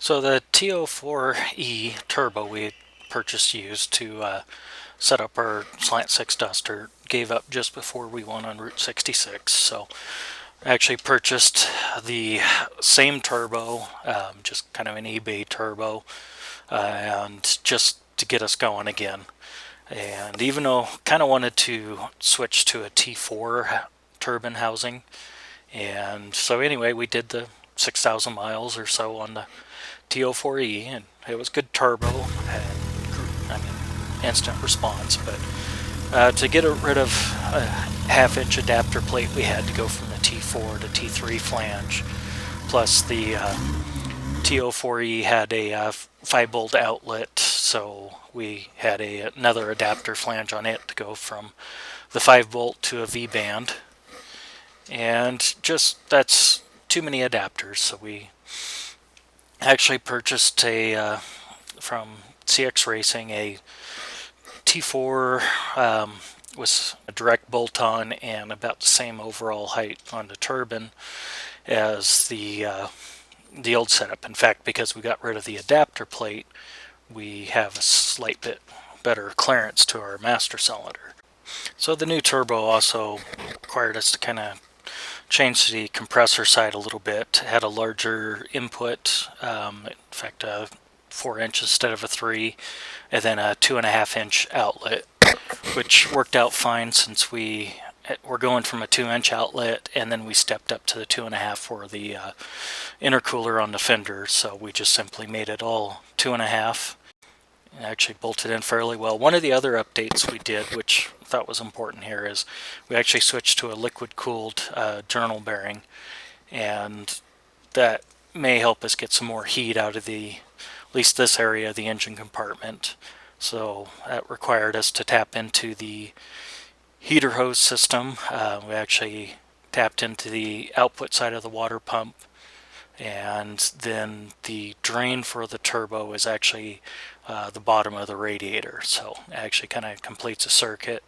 So the TO4E turbo we purchased used to set up our Slant 6 Duster gave up just before we went on Route 66. So I actually purchased the same turbo, just kind of an eBay turbo, and just to get us going again. And even though I kind of wanted to switch to a T4 turbine housing, and so anyway, we did the 6,000 miles or so on the TO4E, and it was good turbo and instant response. But to get rid of a half-inch adapter plate, we had to go from the T4 to T3 flange. Plus the TO4E had a 5-volt outlet, so we had another adapter flange on it to go from the 5-volt to a V-band. And just that's too many adapters, so we actually purchased from CX Racing a T4 with a direct bolt-on and about the same overall height on the turbine as the old setup. In fact, because we got rid of the adapter plate, we have a slight bit better clearance to our master cylinder. So the new turbo also required us to kind of change the compressor side a little bit. It had a larger input, in fact 4 inches instead of a 3, and then a 2.5-inch outlet, which worked out fine since we're going from a 2-inch outlet, and then we stepped up to the 2.5 for the intercooler on the fender, so we just simply made it all 2.5. It actually bolted in fairly well. One of the other updates we did, which I thought was important here, is we actually switched to a liquid-cooled journal bearing, and that may help us get some more heat out of at least this area of the engine compartment. So that required us to tap into the heater hose system. We actually tapped into the output side of the water pump, and then the drain for the turbo is actually the bottom of the radiator. So it actually kind of completes a circuit,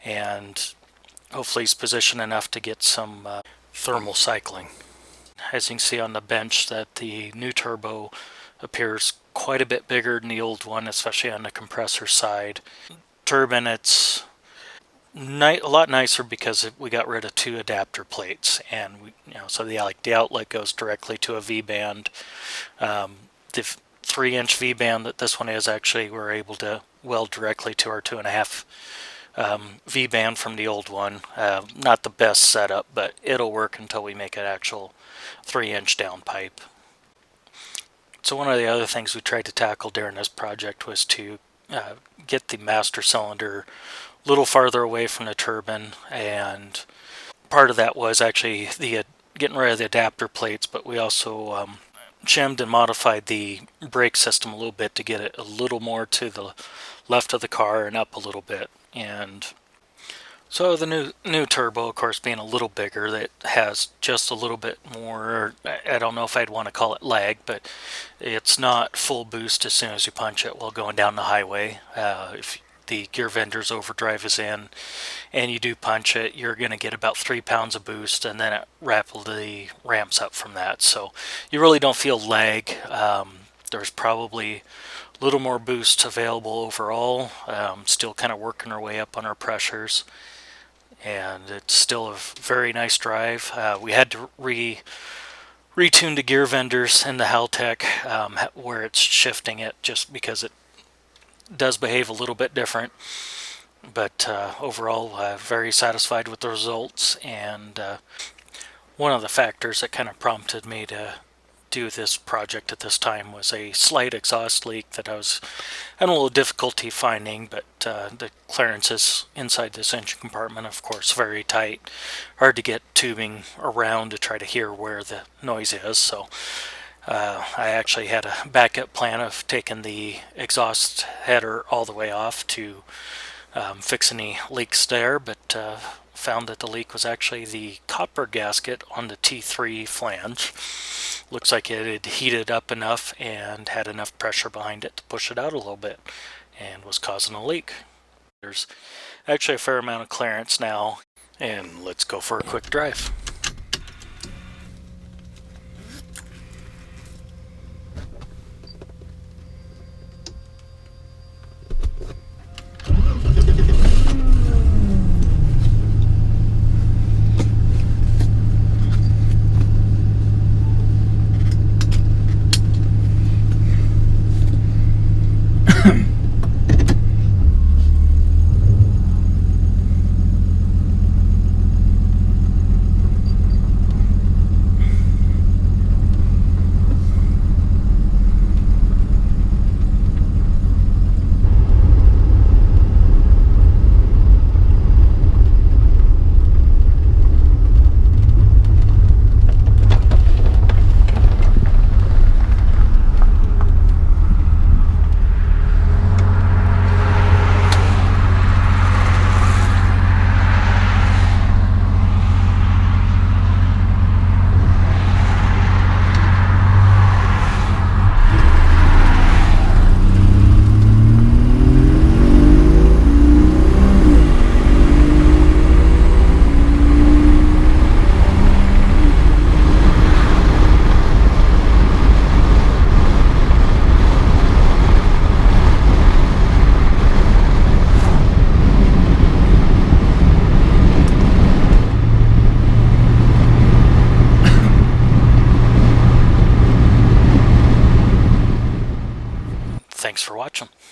and hopefully is positioned enough to get some thermal cycling. As you can see on the bench, that the new turbo appears quite a bit bigger than the old one, especially on the compressor side. Turbine, it's a lot nicer because we got rid of 2 adapter plates, and so the outlet goes directly to a V-band. The 3-inch V-band that this one is, actually we're able to weld directly to our 2.5 V-band from the old one. Not the best setup, but it'll work until we make an actual 3-inch downpipe. So one of the other things we tried to tackle during this project was to get the master cylinder a little farther away from the turbine, and part of that was actually getting rid of the adapter plates, but we also trimmed and modified the brake system a little bit to get it a little more to the left of the car and up a little bit. And so the new turbo, of course, being a little bigger, that has just a little bit more, I don't know if I'd want to call it lag, but it's not full boost as soon as you punch it while going down the highway. If the gear vendor's overdrive is in and you do punch it, you're going to get about 3 pounds of boost, and then it rapidly ramps up from that. So you really don't feel lag. There's probably a little more boost available overall. Still kind of working our way up on our pressures, and it's still a very nice drive. We had to retune the gear vendors in the Haltech where it's shifting it, just because it does behave a little bit different. But overall, very satisfied with the results. And one of the factors that kind of prompted me to do this project at this time was a slight exhaust leak that I was having a little difficulty finding, but the clearances inside this engine compartment, of course, very tight. Hard to get tubing around to try to hear where the noise is. So I actually had a backup plan of taking the exhaust header all the way off to fix any leaks there, but found that the leak was actually the copper gasket on the T3 flange. Looks like it had heated up enough and had enough pressure behind it to push it out a little bit, and was causing a leak. There's actually a fair amount of clearance now, and let's go for a quick drive.